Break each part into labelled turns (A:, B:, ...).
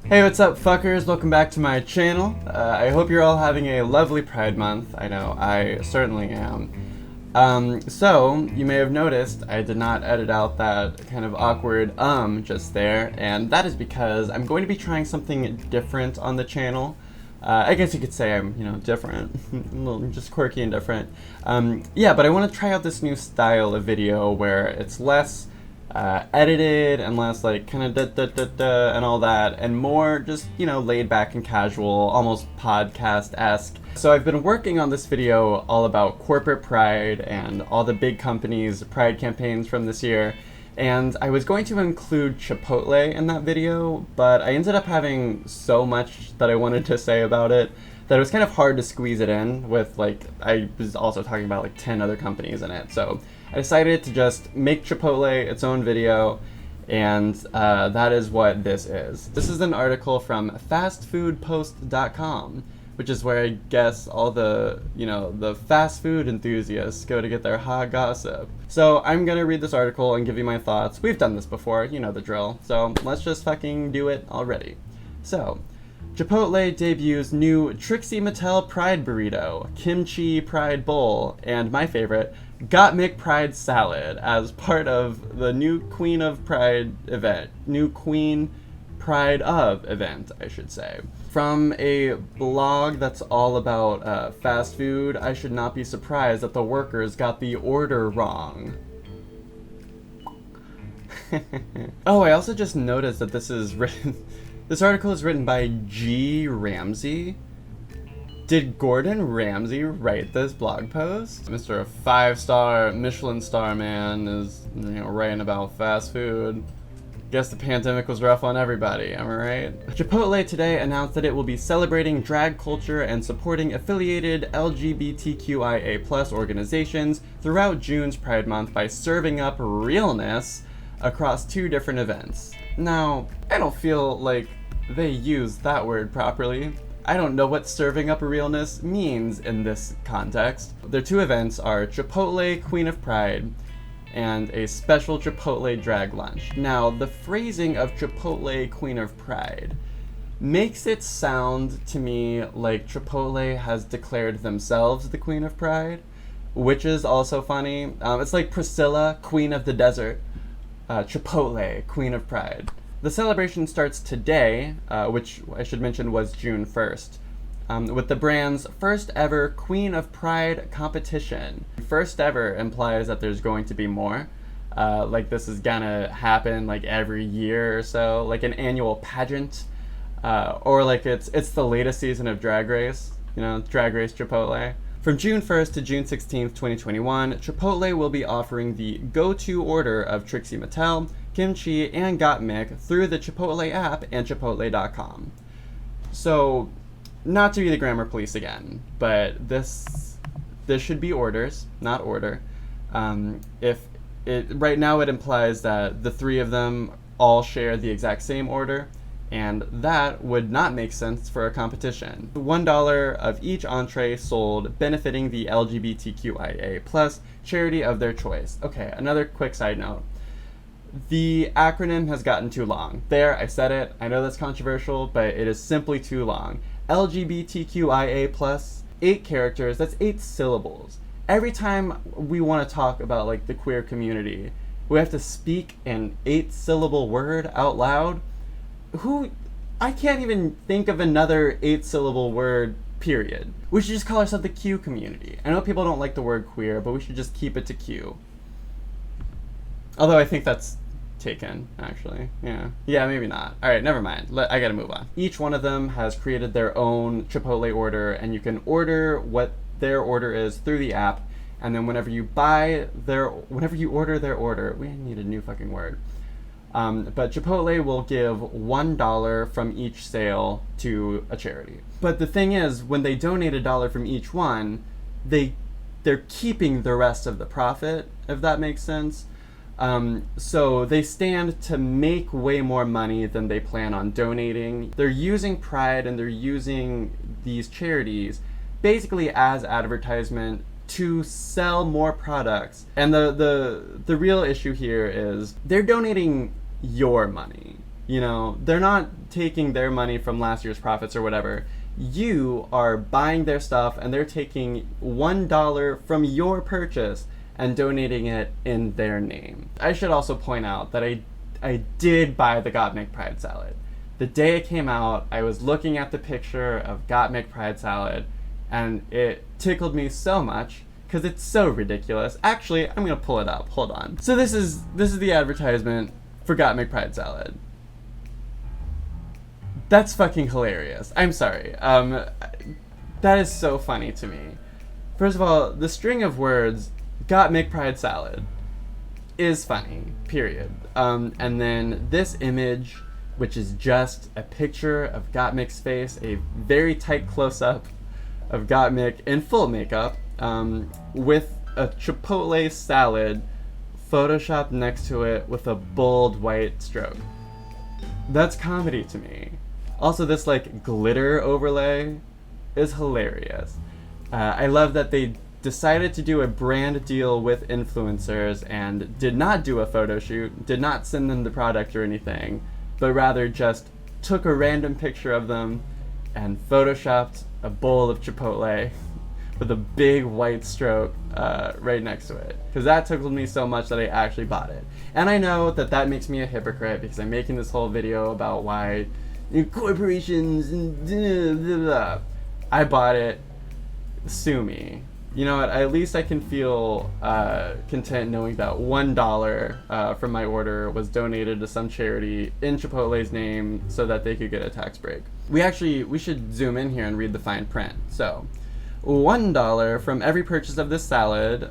A: Hey, what's up, fuckers? Welcome back to my channel. I hope you're all having a lovely Pride Month. I know, I certainly am. So, you may have noticed I did not edit out that kind of awkward just there, and that is because I'm going to be trying something different on the channel. I guess you could say I'm, different. A little just quirky and different. Yeah, but I want to try out this new style of video where it's less edited and less like kind of da and all that, and more just, laid back and casual, almost podcast-esque. So I've been working on this video all about corporate pride and all the big companies' pride campaigns from this year, and I was going to include Chipotle in that video, but I ended up having so much that I wanted to say about it that it was kind of hard to squeeze it in with, I was also talking about 10 other companies in it. So I decided to just make Chipotle its own video, and that is what this is. This is an article from fastfoodpost.com, which is where I guess all the, the fast food enthusiasts go to get their hot gossip. So I'm gonna read this article and give you my thoughts. We've done this before, you know the drill. So let's just fucking do it already. So, Chipotle debuts new Trixie Mattel Pride Burrito, Kimchi Pride Bowl, and my favorite, Gottmik Pride Salad as part of the new Queen of Pride event. New Queen Pride of event, I should say. From a blog that's all about fast food, I should not be surprised that the workers got the order wrong. Oh, I also just noticed that this is written... This article is written by G. Ramsey. Did Gordon Ramsay write this blog post? Mr. 5-star Michelin star man is, writing about fast food. Guess the pandemic was rough on everybody, am I right? Chipotle today announced that it will be celebrating drag culture and supporting affiliated LGBTQIA+ organizations throughout June's Pride Month by serving up realness across 2 different events. Now, I don't feel like they use that word properly. I don't know what serving up realness means in this context. Their 2 events are Chipotle Queen of Pride and a special Chipotle drag lunch. Now, the phrasing of Chipotle Queen of Pride makes it sound to me like Chipotle has declared themselves the Queen of Pride, which is also funny. It's like Priscilla, Queen of the Desert, Chipotle, Queen of Pride. The celebration starts today, which I should mention was June 1st, with the brand's first ever Queen of Pride competition. First ever implies that there's going to be more. This is gonna happen every year or so, like an annual pageant, or it's the latest season of Drag Race, Drag Race Chipotle. From June 1st to June 16th, 2021, Chipotle will be offering the go-to order of Trixie Mattel, Kimchi, and Gottmik through the Chipotle app and Chipotle.com. So, not to be the grammar police again, but this should be orders, not order. Right now it implies that the 3 of them all share the exact same order, and that would not make sense for a competition. $1 of each entree sold, benefiting the LGBTQIA+ charity of their choice. Okay, another quick side note. The acronym has gotten too long. There, I said it. I know that's controversial, but it is simply too long. LGBTQIA+, 8 characters, that's 8 syllables. Every time we want to talk about the queer community, we have to speak an 8-syllable word out loud. I can't even think of another 8-syllable word, period. We should just call ourselves the Q community. I know people don't like the word queer, but we should just keep it to Q. Although I think that's taken, actually. Yeah, maybe not. Alright, never mind. I gotta move on. Each one of them has created their own Chipotle order, and you can order what their order is through the app, and then whenever you order their order, we need a new fucking word. But Chipotle will give $1 from each sale to a charity. But the thing is, when they donate $1 from each one, they're keeping the rest of the profit, if that makes sense. So they stand to make way more money than they plan on donating. They're using Pride and they're using these charities basically as advertisement to sell more products. And the real issue here is they're donating your money. You know, they're not taking their money from last year's profits or whatever. You are buying their stuff and they're taking $1 from your purchase and donating it in their name. I should also point out that I did buy the Gottmik Pride Salad. The day it came out, I was looking at the picture of Gottmik Pride Salad and it tickled me so much because it's so ridiculous. Actually, I'm gonna pull it up. Hold on. So this is the advertisement for Gottmik Pride Salad. That's fucking hilarious. I'm sorry. That is so funny to me. First of all, the string of words Gottmik Pride Salad is funny, period. And then this image, which is just a picture of Gottmik's face, a very tight close-up of Gottmik in full makeup, with a Chipotle salad photoshopped next to it with a bold white stroke. That's comedy to me. Also, this like glitter overlay is hilarious. I love that they decided to do a brand deal with influencers and did not do a photo shoot, did not send them the product or anything, but rather just took a random picture of them and photoshopped a bowl of Chipotle with a big white stroke right next to it. Because that tickled me so much that I actually bought it. And I know that makes me a hypocrite because I'm making this whole video about why corporations and blah, blah, blah. I bought it. Sue me. You know what? At least I can feel content knowing that $1 from my order was donated to some charity in Chipotle's name so that they could get a tax break. We should zoom in here and read the fine print. So, $1 from every purchase of this salad,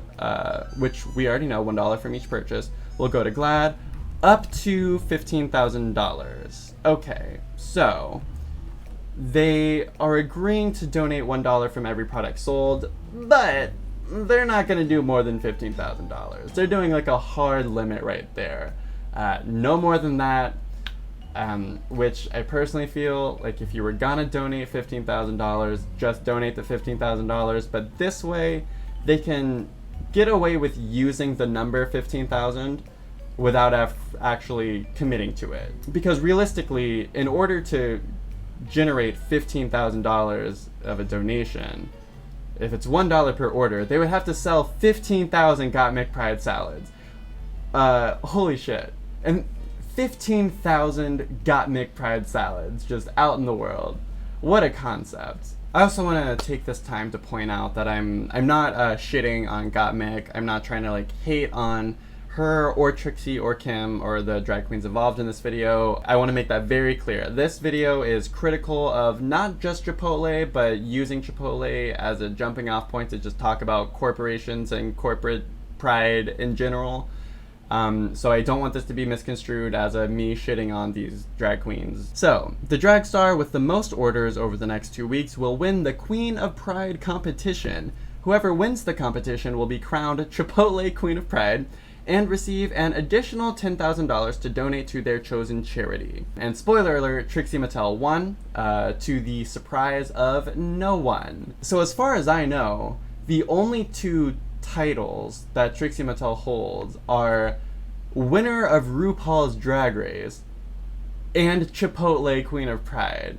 A: which we already know, $1 from each purchase, will go to GLAAD, up to $15,000. Okay, so they are agreeing to donate $1 from every product sold, but they're not going to do more than $15,000. They're doing like a hard limit right there. No more than that, which I personally feel like if you were going to donate $15,000, just donate the $15,000, but this way they can get away with using the number 15,000 without actually committing to it. Because realistically, in order to generate $15,000 of a donation, if it's $1 per order, they would have to sell 15,000 Gottmik Pride Salads. Holy shit. And 15,000 Gottmik Pride Salads just out in the world. What a concept. I also want to take this time to point out that I'm not shitting on Gottmik. I'm not trying to like hate on her or Trixie or Kim or the drag queens involved in this video. I want to make that very clear. This video is critical of not just Chipotle, but using Chipotle as a jumping off point to just talk about corporations and corporate pride in general. So I don't want this to be misconstrued as a me shitting on these drag queens. So, the drag star with the most orders over the next 2 weeks will win the Queen of Pride competition. Whoever wins the competition will be crowned Chipotle Queen of Pride and receive an additional $10,000 to donate to their chosen charity. And spoiler alert, Trixie Mattel won, to the surprise of no one. So as far as I know, the only two titles that Trixie Mattel holds are winner of RuPaul's Drag Race and Chipotle Queen of Pride.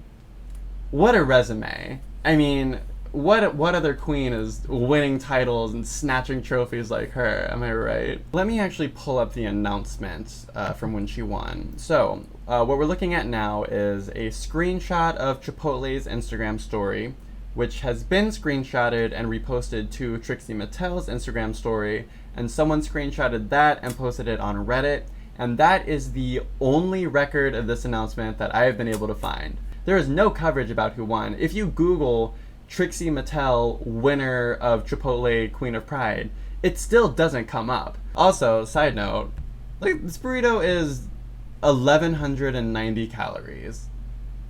A: What a resume. I mean, what other queen is winning titles and snatching trophies like her? Am I right? Let me actually pull up the announcement from when she won. So, what we're looking at now is a screenshot of Chipotle's Instagram story, which has been screenshotted and reposted to Trixie Mattel's Instagram story, and someone screenshotted that and posted it on Reddit, and that is the only record of this announcement that I have been able to find. There is no coverage about who won. If you Google Trixie Mattel, winner of Chipotle Queen of Pride, it still doesn't come up. Also, side note, like, this burrito is 1,190 calories.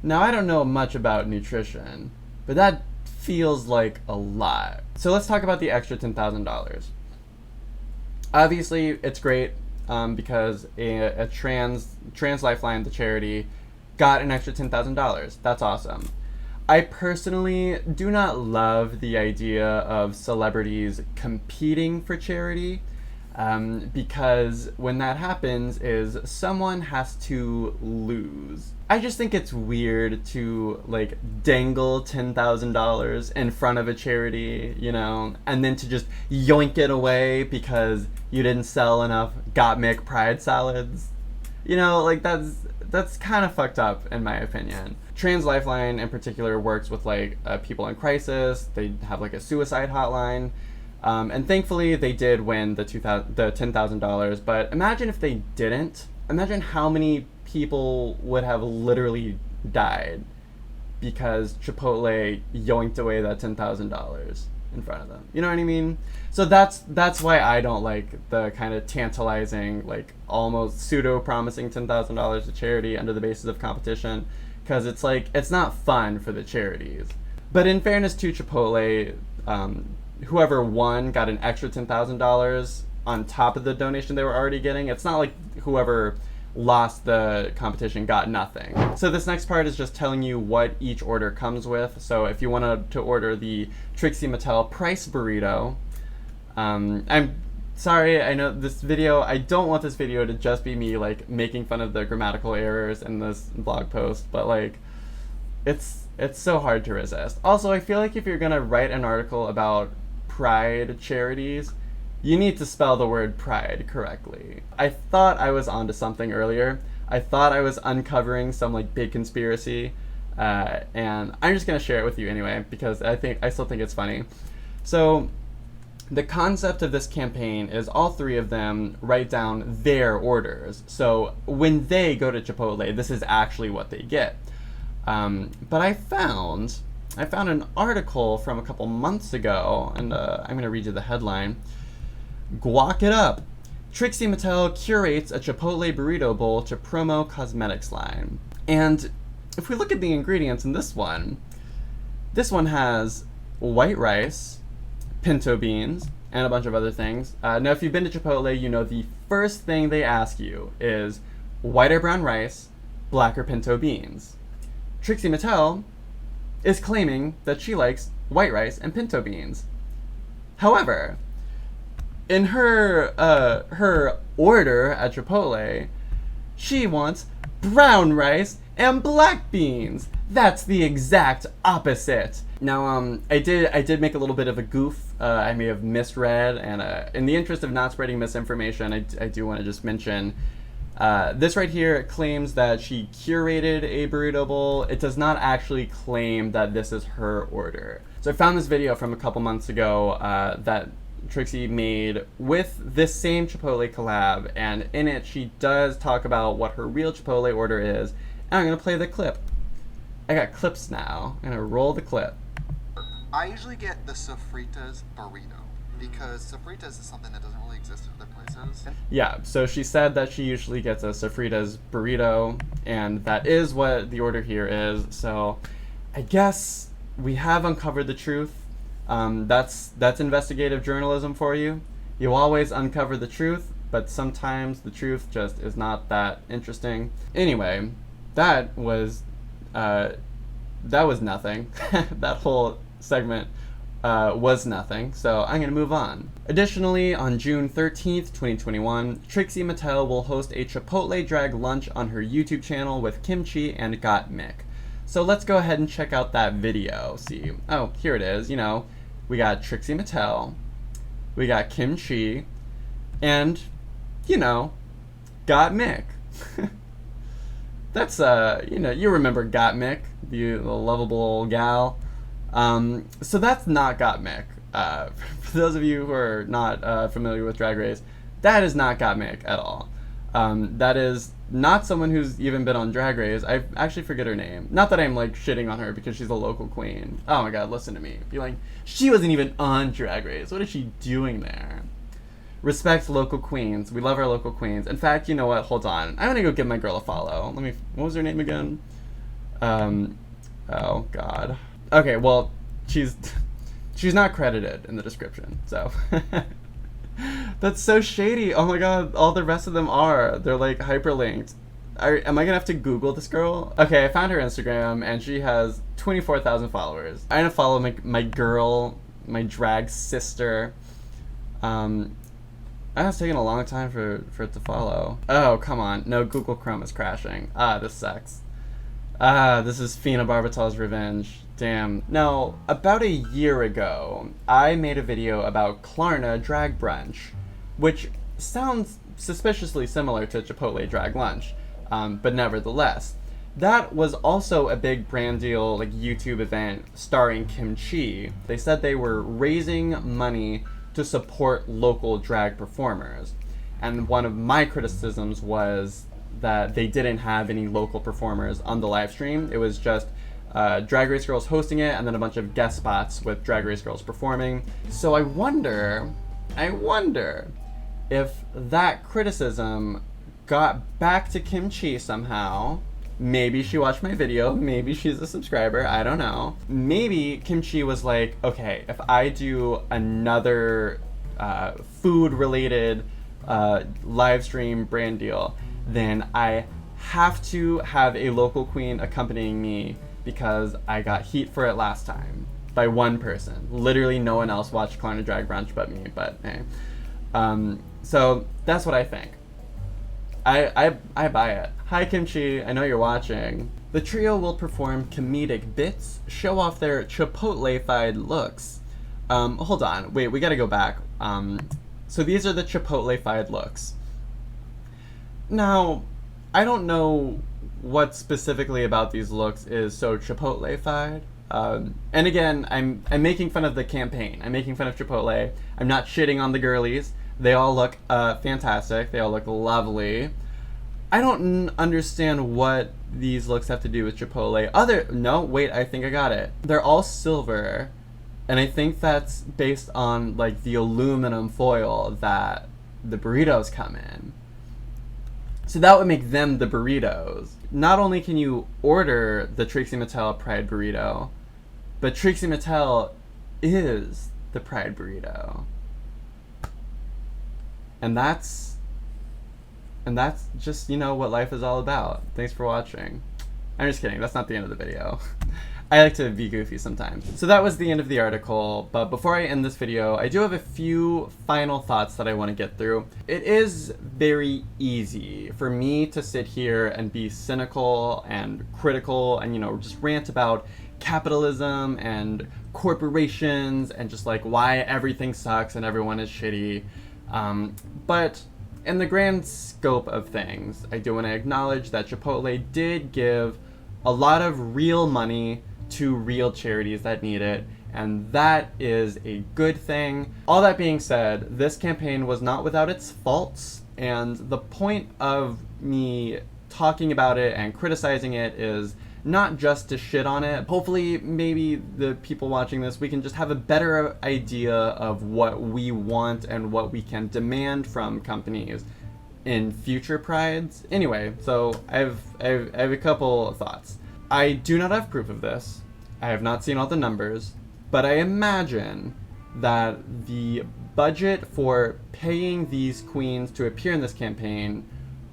A: Now, I don't know much about nutrition, but that feels like a lot. So let's talk about the extra $10,000. Obviously, it's great because a trans lifeline, the charity, got an extra $10,000. That's awesome. I personally do not love the idea of celebrities competing for charity. because when that happens is someone has to lose. I just think it's weird to like dangle $10,000 in front of a charity, you know, and then to just yoink it away because you didn't sell enough Gottmik Pride Salads. You know, like that's kind of fucked up in my opinion. Trans Lifeline in particular works with like people in crisis. They have like a suicide hotline. And thankfully they did win the $10,000, but imagine if they didn't. Imagine how many people would have literally died because Chipotle yoinked away that $10,000 in front of them. You know what I mean? So that's why I don't like the kind of tantalizing, like almost pseudo-promising $10,000 to charity under the basis of competition, because it's like, it's not fun for the charities. But in fairness to Chipotle, whoever won got an extra $10,000 on top of the donation they were already getting. It's not like whoever lost the competition got nothing. So this next part is just telling you what each order comes with. So if you wanted to order the Trixie Mattel price burrito, I'm sorry, I know this video, I don't want this video to just be me like making fun of the grammatical errors in this blog post, but like it's so hard to resist. Also, I feel like if you're gonna write an article about pride charities, you need to spell the word pride correctly. I thought I was onto something earlier. I thought I was uncovering some like big conspiracy, and I'm just gonna share it with you anyway because I still think it's funny. So the concept of this campaign is all three of them write down their orders. So when they go to Chipotle, this is actually what they get. But I found an article from a couple months ago, and I'm going to read you the headline. Guac it up. Trixie Mattel curates a Chipotle burrito bowl to promo cosmetics line. And if we look at the ingredients in this one has white rice, pinto beans, and a bunch of other things. Now, if you've been to Chipotle, you know the first thing they ask you is white or brown rice, black or pinto beans. Trixie Mattel is claiming that she likes white rice and pinto beans. However, in her order at Chipotle, she wants brown rice and black beans. That's the exact opposite. Now, I did make a little bit of a goof. I may have misread, and in the interest of not spreading misinformation, I do want to just mention this right here claims that she curated a burrito bowl. It does not actually claim that this is her order. So I found this video from a couple months ago that Trixie made with this same Chipotle collab, and in it she does talk about what her real Chipotle order is, and I'm going to play the clip. I got clips now. I'm going to roll the clip.
B: I usually get the sofritas burrito because sofritas is something that doesn't really exist in other places.
A: Yeah, so she said that she usually gets a sofritas burrito, and that is what the order here is. So I guess we have uncovered the truth. That's investigative journalism for you. You always uncover the truth, but sometimes the truth just is not that interesting. Anyway, that was nothing. That whole segment was nothing, so I'm going to move on. Additionally, on June 13th, 2021, Trixie Mattel will host a Chipotle drag lunch on her YouTube channel with Kimchi and Gottmik. So let's go ahead and check out that video. See, oh, here it is. You know, we got Trixie Mattel, we got Kimchi, and, you know, Gottmik. That's, you know, you remember Gottmik, the lovable gal. So that's not Gottmik. For those of you who are not familiar with Drag Race, that is not Gottmik at all. That is not someone who's even been on Drag Race. I actually forget her name. Not that I'm like shitting on her because she's a local queen. Oh my god, listen to me. Be like, she wasn't even on Drag Race. What is she doing there? Respect local queens. We love our local queens. In fact, you know what? Hold on. I'm gonna go give my girl a follow. What was her name again? Oh god. Okay, well, she's not credited in the description, so. That's so shady. Oh my god, all the rest of them are. They're like hyperlinked. Am I gonna have to Google this girl? Okay, I found her Instagram and she has 24,000 followers. I'm gonna follow my girl, my drag sister. It's taking a long time for it to follow. Oh, come on. No, Google Chrome is crashing. This sucks. This is phenobarbital's revenge. Damn. Now, about a year ago, I made a video about Klarna Drag Brunch, which sounds suspiciously similar to Chipotle Drag Lunch, but nevertheless. That was also a big brand deal, like YouTube event starring kimchi. They said they were raising money to support local drag performers. And one of my criticisms was that they didn't have any local performers on the live stream. It was just Drag Race Girls hosting it and then a bunch of guest spots with Drag Race Girls performing. So I wonder if that criticism got back to kimchi somehow. Maybe she watched my video, maybe she's a subscriber, I don't know. Maybe kimchi was like, okay, if I do another food-related live stream brand deal, then I have to have a local queen accompanying me because I got heat for it last time by one person. Literally no one else watched Klarna Drag Brunch but me, but hey. So that's what I think. I buy it. Hi Kimchi, I know you're watching. The trio will perform comedic bits, show off their Chipotle-fied looks. Hold on, wait, we gotta go back. So these are the Chipotle-fied looks. Now, I don't know what specifically about these looks is so Chipotle-fied. And again, I'm making fun of the campaign. I'm making fun of Chipotle. I'm not shitting on the girlies. They all look fantastic. They all look lovely. I don't understand what these looks have to do with Chipotle. No, wait, I think I got it. They're all silver, and I think that's based on like the aluminum foil that the burritos come in. So that would make them the burritos. Not only can you order the Trixie Mattel Pride burrito, but Trixie Mattel is the Pride burrito. And that's just, you know, what life is all about. Thanks for watching. I'm just kidding, that's not the end of the video. I like to be goofy sometimes. So that was the end of the article, but before I end this video, I do have a few final thoughts that I want to get through. It is very easy for me to sit here and be cynical and critical and, you know, just rant about capitalism and corporations and just like why everything sucks and everyone is shitty. But in the grand scope of things, I do want to acknowledge that Chipotle did give a lot of real money to real charities that need it, and that is a good thing. All that being said, this campaign was not without its faults, and the point of me talking about it and criticizing it is not just to shit on it. Hopefully, maybe the people watching this, we can just have a better idea of what we want and what we can demand from companies in future prides. Anyway, so I have a couple of thoughts. I do not have proof of this. I have not seen all the numbers, but I imagine that the budget for paying these queens to appear in this campaign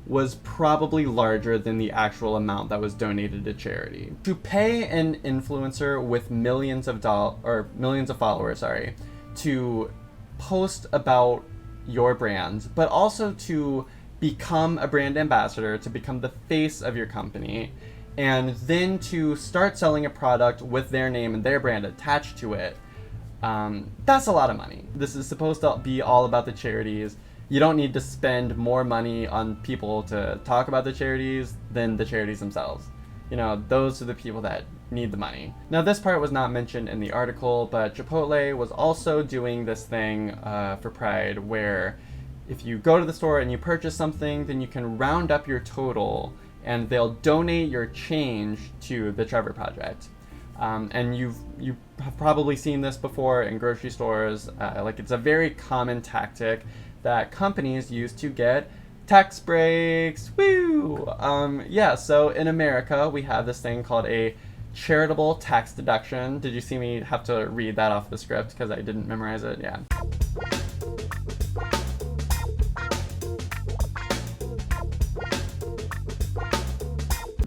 A: was probably larger than the actual amount that was donated to charity. To pay an influencer with millions of followers, to post about your brand, but also to become a brand ambassador, to become the face of your company, and then to start selling a product with their name and their brand attached to it, that's a lot of money. This is supposed to be all about the charities. You don't need to spend more money on people to talk about the charities than the charities themselves. You know, those are the people that need the money. Now, this part was not mentioned in the article, but Chipotle was also doing this thing for Pride where if you go to the store and you purchase something, then you can round up your total and they'll donate your change to the Trevor Project. And you have probably seen this before in grocery stores. Like, it's a very common tactic that companies use to get tax breaks. Woo! Yeah, so in America, we have this thing called a charitable tax deduction. Did you see me have to read that off the script because I didn't memorize it? Yeah.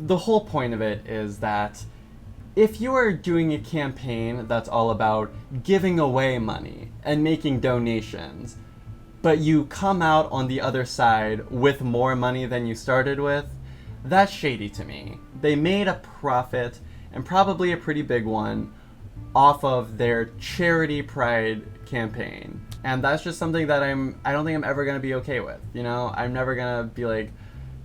A: The whole point of it is that if you are doing a campaign that's all about giving away money and making donations, but you come out on the other side with more money than you started with, that's shady to me. They made a profit, and probably a pretty big one, off of their charity pride campaign. And that's just something that I don't think I'm ever gonna be okay with, you know? I'm never gonna be like,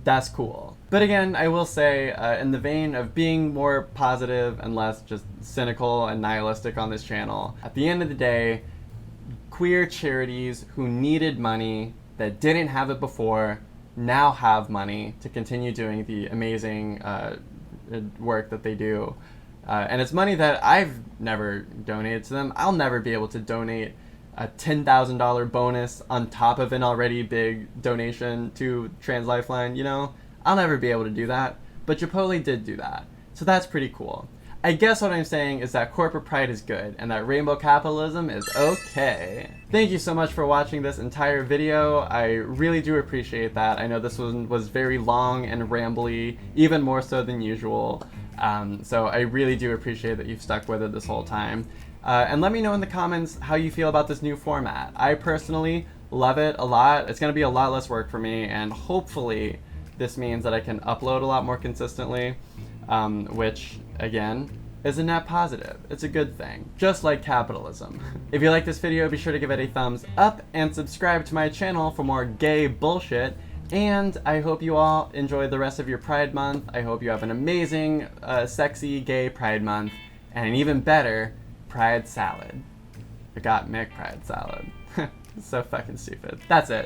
A: that's cool. But again, I will say, in the vein of being more positive and less just cynical and nihilistic on this channel, at the end of the day, queer charities who needed money, that didn't have it before, now have money to continue doing the amazing work that they do. And it's money that I've never donated to them. I'll never be able to donate a $10,000 bonus on top of an already big donation to Trans Lifeline, you know? I'll never be able to do that. But Chipotle did do that. So that's pretty cool. I guess what I'm saying is that corporate pride is good and that rainbow capitalism is okay. Thank you so much for watching this entire video. I really do appreciate that. I know this one was very long and rambly, even more so than usual. So I really do appreciate that you've stuck with it this whole time. And let me know in the comments how you feel about this new format. I personally love it a lot. It's going to be a lot less work for me, and hopefully this means that I can upload a lot more consistently, which, again, is a net positive. It's a good thing, just like capitalism. If you like this video, be sure to give it a thumbs up and subscribe to my channel for more gay bullshit. And I hope you all enjoy the rest of your Pride Month. I hope you have an amazing, sexy, gay Pride Month, and an even better Pride Salad. The Gottmik Pride Salad. So fucking stupid. That's it.